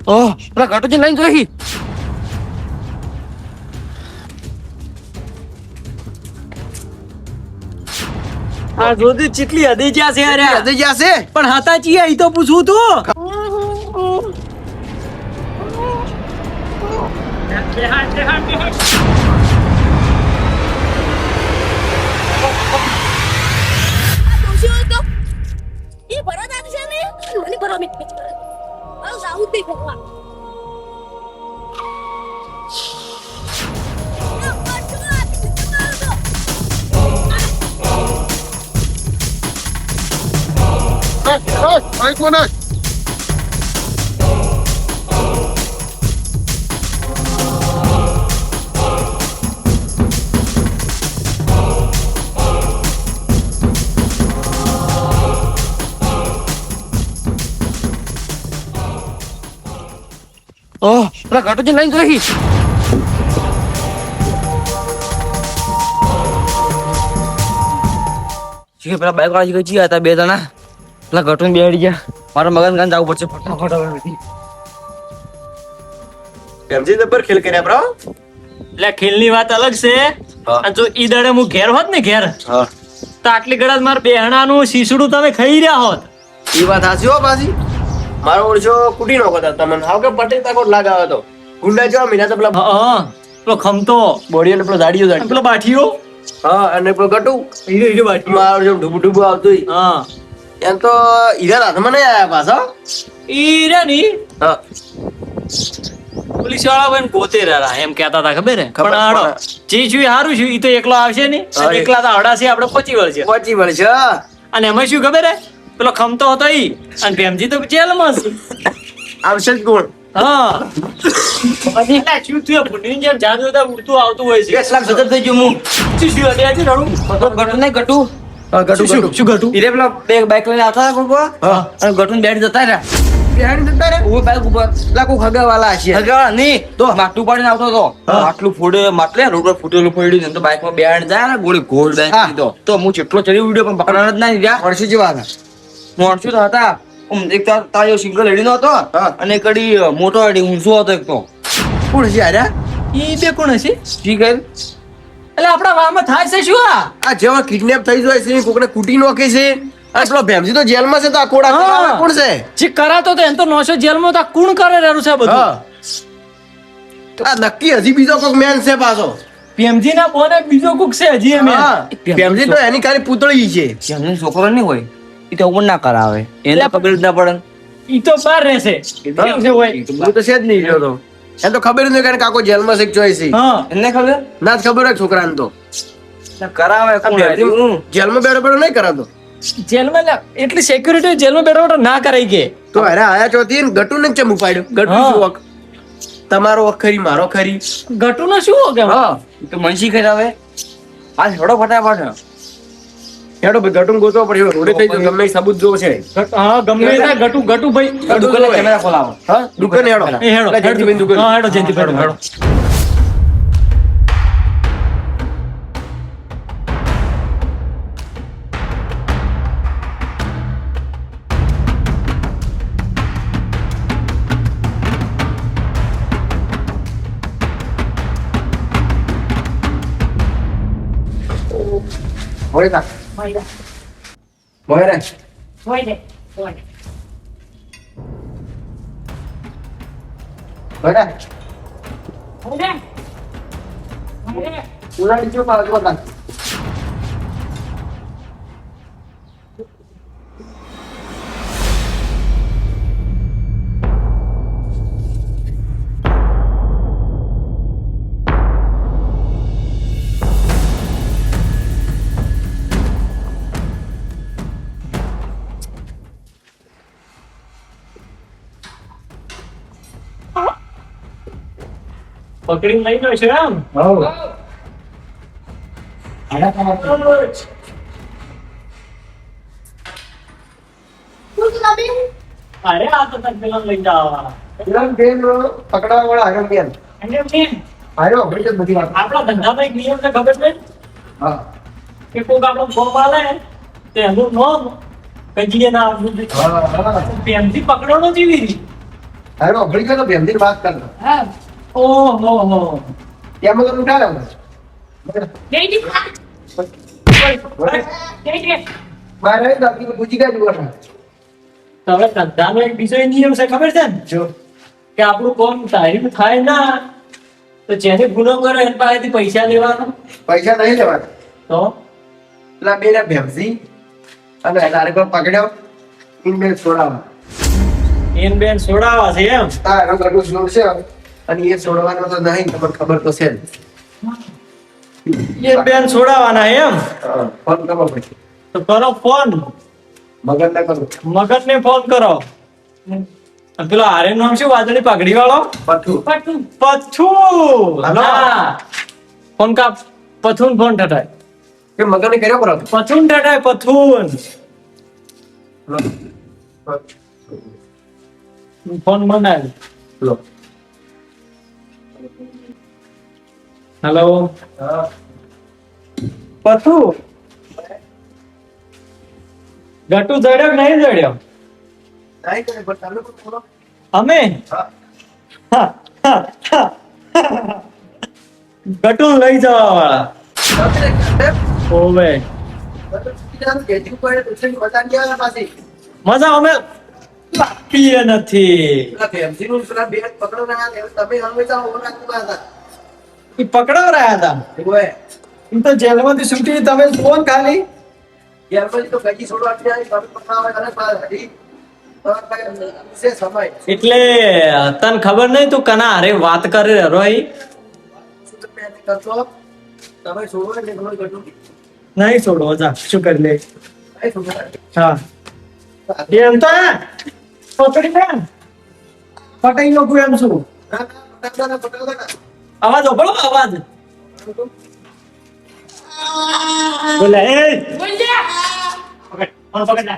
ઓહ પેલા ઘટુજી લઈને જોઈ આ જોધી ચીટલી હદી જ્યાં છે અરે હદી જ્યાં છે પણ હતા ચિયા ઈ તો પૂછવું તું એક મિનિટ ઓહ પેલા ઘટુજી લઈને જોઈ પેલા બાઈક વાળા ગયા હતા બે જણા પેલા ઘટુને બેડી ગયા મારા મગન ગાન જવું પડશે ફટાફટ હવે પેમજી નંબર ખેલ કર્યા બ્રો એટલે ખેલની વાત અલગ છે અને જો ઈ દાડે હું ઘેર હોત ને ઘેર હા તો આટલી ગળાત માર બેહણાનું શીસડું તમે ખાઈ રહ્યા હોત એ વાત હાચી હો પાછી મારો ઓળશો કુટી નો કદા તમને હાવ કે પટેલ તાકો લાગાવે તો ગુંડા જો મીના તો પેલા હા પેલો ખમતો બોડી અને પેલો દાડીઓ અને પેલો બાઠીઓ હા અને પેલો ગટુ હીરો બાઠીઓ મારો જો ઢુબુ ઢુબુ આવતું હા એમ તો ઈરા હાથમાં નહીં આયા પાછા ઈ રે ની હા પોલીસ વાળા ભાઈ ગોતે રહ્યા એમ કહેતા હતા ખબર હે ખબર, પણ આડો પણ- જે છું હારું છું ઈ તો એકલો આવશે નહીં હા, અને એકલા તો આવડા છે આપણે પહોંચી વળશે પહોંચી વળશે અને એમાં શું ખબર હે પેલો ખમતો હતો ઈ અને ભેમજી તો જેલમાં છે આવશે જ કોણ હા પછી એટલે શું થયું ભૂંડીની જેમ જાદુ હતા ઉડતું આવતું હોય છે 10 લાખ સજ્જડ થઈ ગયું હું શું શું હતી આજે રડું ઘટુ નહીં ઘટુ ગટુ શું ગટુ શું ઘટું ઈરે પેલા બે બાઈક લઈને આવતા હતા કોઈ હા. અને ઘટુને બેઠ જતા રહ્યા બેહાડી જતા રે ઓય બાઈક ઉપર પેલા કોઈ ખગાવાલા હશે હગા નહીં તો માટલું પાડીને આવતો હતો માટલું ફૂડે માટલે રોડ પર ફૂટેલું પડ્યું ને તો બાઈકમાં બેહાડ જાય ને ગોળી ગોળ બેન હા. દીધો તો હું જેટલો ચડી વિડિયો પણ પકડવાનો જ નહીં રહ્યા વર્ષી જેવા હતા મોણસું તો હતા એક તાજો સિંગલ હેડી નો હતો હા. અને એક અડી મોટો હેડી ઊંચો હતો એક તો કોણ છે આર્યા ઈ બે કોણ હશે ઠીક હે એટલે આપણા વામાં થાય છે શું આ જેવા કિડનેપ થઈ જાય છે કોકને કૂટી નોખે છે અને પેલો ભેમજી તો જેલમાં છે તો આ કોડા હા. કરાવે કોણ છે જે કરાતો તો એમ તો નોશો જેલમાં તો આ કોણ કરે રહ્યું છે બધું હા આ નક્કી હજી બીજો કોક મેન છે પાછો પીએમજી ના બોને બીજો કુક છે હજી એમ હા ભેમજી તો એની ખાલી પૂતળી છે જેમનો છોકરો નહીં હોય એ તો ઉપર ના કરાવે એને પકડી જ ના પડે ઈ તો બહાર રહેશે કેમ છે હોય હું તો છે જ નહીં રહ્યો તો એમ તો ખબર નથી કે કાકો જેલમાં છે કે ચોય છે હા એને ખબર ના જ ખબર હોય છોકરાને તો કરાવે આ કોણ ભેમજી હેડી? જેલમાં બેઠો બેઠો નહીં કરાતો જેલમાં એટલી સિક્યુરિટી જેલમાં બેઠો બેઠો ના કરાઈ કે તો અરે આયા ચોથી ને ગટુ ને ચમ ઉપાડ્યો ગટુ હા. શું વખ તમારો વખ ખરી મારો ખરી ગટુ નો શું હો કે હા એ તો મનસી કરાવે આ હેડો ફટાફટ હેડો ભાઈ ગટુ ગોતવો પડ્યો રોડે થઈ ગયો ગમે એ સબૂત જોવો છે હા ગમે તે ગટુ ગટુ ભાઈ દુકાને કેમેરા ખોલાવો હા દુકાને હેડો એ હેડો પેલા જયંતિભાઈની દુકાને. હા હેડો જયંતિભાઈ હેડો હોય તા હોય રે હોય રે ઉલાડી જો પાછો બતા પકડીને લઈ ગયો છે રામ હો અરે આ તો તક પેલા લઈ જાવા ઇરાન બેન પકડાવા વાળા આયરન બેન અને બેન આયો ભાઈ તો બધી વાત આપણા ધંધામાં એક નિયમ છે ખબર છે હા કે કોક આપણો ફોર્મ આલે તે એનું નોમ કજીએ ના આપવું જોઈએ હા પેનથી પકડવાનો જેવી રીત હાલો ભણી ગયો તો ભેમથી વાત કરતો હા ઓહો ત્યાં મગર ઉઠાડે મારે બાકી પૂછી ગયા જુઓ હવે ધંધાનો એક બીજો નિયમ છે ખબર છે ને જો કે આપણું કોમ તારીફ થાય ના તો જેને ગુનો કરે એની પાસેથી પૈસા લેવાનો પૈસા નહીં લેવાના તો પેલા બે ને ભેમસી અને તારે કોઈ પકડ્યો ઇન બે છોડાવવા એન બેન છોડાવા છે એમ હા એનો ગટુ છોડશે અને એ છોડવાનો તો નહીં તમને ખબર તો છે જ. એન બેન છોડાવાના એમ ફોન કરો પછી તો કરો ફોન મગર ના કરો મગજને ફોન કરો અને પેલો હારે નામ શું વાદળી પાઘડી વાળો પઠું પથ્થુ હા ફોન કાપ પથુન ફોન ઠટાય કે મગર ને કર્યો કરો પથુન ઠટાય પથુન ફોન બનાવ લો હેલો પથુ ગટુ જડ્યો કે નહીં જડ્યો નહીં કરે પણ તમે કોઈ બોલો અમે હા ગટુ લઈ જવા વાળા ઓવે મજા અમે પીએ નથી ઈ પકડો રહ્યા હતા એમ તો જેલમાંથી છૂટી તમે ફોન ખાલી એટલે તને ખબર નહીં તું કના હારે વાત કરે રોઈ નહીં છોડો જા શું કરી લે હા એમ તો પકડી ને પટાઈ નો એમ છું અવાજ ઓપડો અવાજ બોલે એ પકડ ફોન પકડ લે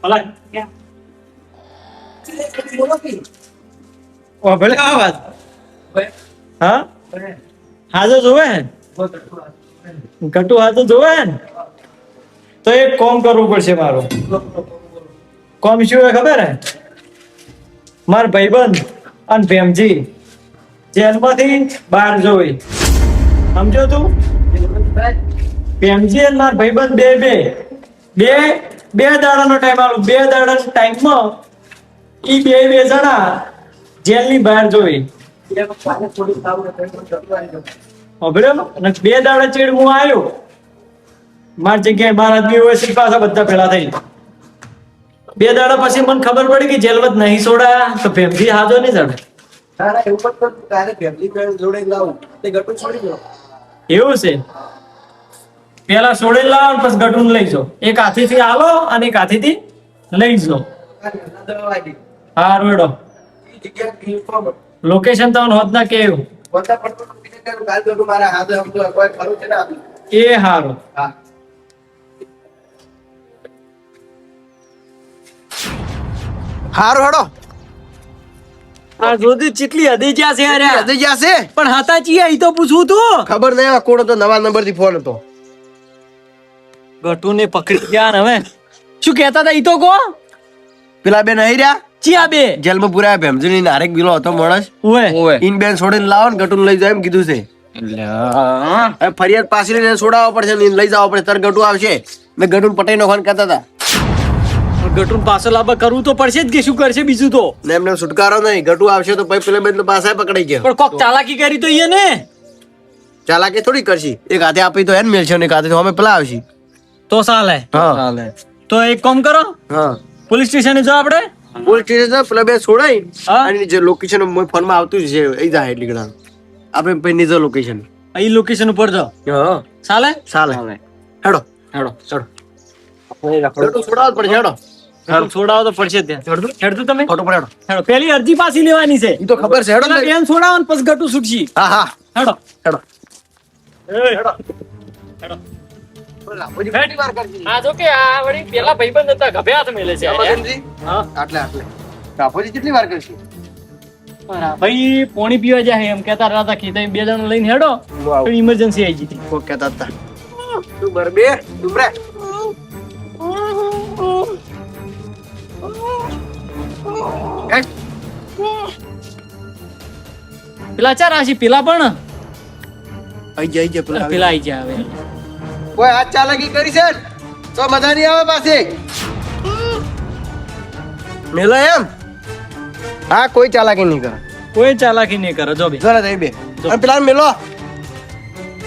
ઓલા ઓ ભલે અવાજ હા હાજો જોવે ગટુ હાજો જોવે ને તો એક કોમ કરવું પડશે મારું કોમ શું હોય ખબર હે માર ભાઈબંધ અને ભેમજી જેલમાંથી બહાર જોઈ સમજો તું ભેમજી અને માર ભાઈબંધ બે બે બે બે દાડાનો ટાઈમ આલો બે દાડાના ટાઈમમાં ઈ બે બે જણા જેલની બહાર જોઈ બરાબર અને બે દાડા ચેડ હું આવ્યો મારી જગ્યાએ બાર આદમી હોય છે પાછા બધા ભેળા થઈ બે દાડા પછી મને ખબર પડી કે જેલમાં નહીં છોડાયા તો ભેમજી હાજો નહીં જડે એવું છે પેલા છોડી લાવો ને પછી ગટું લઈ જાઓ એક હાથીથી આલો અને એક હાથીથી લઈ જાઓ હા રોડો લોકેશન તમને હોત ના કેવું એ હારું હારું હેડો આ જોધી ચીટલી હદી જ્યાં છે અરે હજી ગયા છે પણ હતા ચિયા ઈ તો પૂછવું તું ખબર નહીં આ કોણ હતો નવા નંબર થી ફોન હતો ગટુ ને પકડી ગયા ને હવે શું કહેતા હતા ઈ તો કો પેલા બે નહીં રહ્યા ચિયા બે જેલમાં પુરાયા ભેમજુની નારેક બિલો હતો માણસ ઓએ ઇન બેન છોડીને લાવો ને ગટુને લઈ જાય એમ કીધું છે હવે ફરિયાદ પાછી લઈને છોડાવવા પડશે ને એને લઈ જવા પડે તાર ગટુ આવશે મેં ગટુને પટાઈ નાખવાનું કહેતા હતા ગટુ પાછો લાંબા કરવું તો પડશે જ કે શું કરશે બીજું તો ને એમને છુટકારો નહીં ગટુ આવશે તો પછી પેલા બેન પાછા પકડાઈ ગયા પણ કોક ચાલાકી કરી તો ઈએ ને ચાલાકી થોડી કરશી એક હાથે આપી તો એને મેલશે ને એક હાથે તો અમે પેલા આવશી તો ચાલે હા તો એક કામ કરો હા પોલીસ સ્ટેશને જાઓ આપણે પોલીસ સ્ટેશન પેલા બે છોડાઈ હા. અને જે લોકેશન ફોન માં આવતું જ છે એ જાય એટલી ગણા આપણે પછી નીચે લોકેશન અહીં લોકેશન ઉપર જાઓ હા ચાલે ચાલે હેડો હેડો ચડો ગટુ છોડાવવા જ પડશે હેડો છોડાવો તો પડશે ત્યાં હેડતું તમે ફોટો પર હેડો હેડો પેલી અરજી પાછી લેવાની છે ઈ તો ખબર છે હેડો પેલા ને બેન છોડાવો ને પછી ગટુ છૂટશી હા હા હેડો હેડો હેડો હા જો કે આ વળી પેલા ભાઈબંધ હતા ગભે હાથ મેલે છે રામચંદ્રજી, હા આટલે આટલે કાપોજી કેટલી વાર કરશે ભાઈ પોણી પીવા જાય એમ કેતા હતા કે તમે બે જણ લઈને હેડો વાવ. ઇમરજન્સી આવી ગઈ હતી કોક કહેતા હતા તું બરબે તું રે હેટ. પેલા ચાર રાશિ પેલા પણ આઈ જાય પેલા પેલા આઈ જાય હવે કોઈ હાથ ચાલાકી કરી છે ને? તો મજા નહીં આવે પાસે મેલો એમ હા કોઈ ચાલાકી નહીં કરે કોઈ ચાલાકી નહીં કરે જો બે જરા થઈ બે અને પેલા મેલો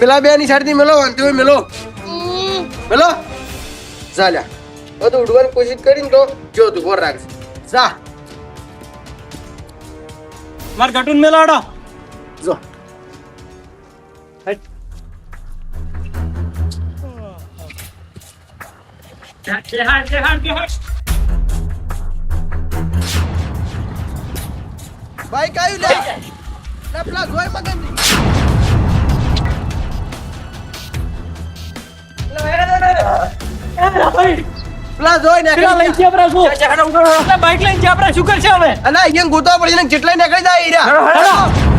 પેલા બે ની સાઈડ થી મેલો વાંધો મેલો મેલો ચાલ્યા બધું ઉડવાની કોશિશ કરીને તો જો તું કોર રાખશે જા માર ગટુન મેલાડો જો બાઈક આવ્યું લે ના પેલા જોઈ મગન પેલા જોઈ ને પેલા લઈ જ્યા શું બાઈક લઈને જ્યા શું કરશે હવે અને અહીંયા ગોતવા પડી ને જેટલા નીકળી જાય હીરા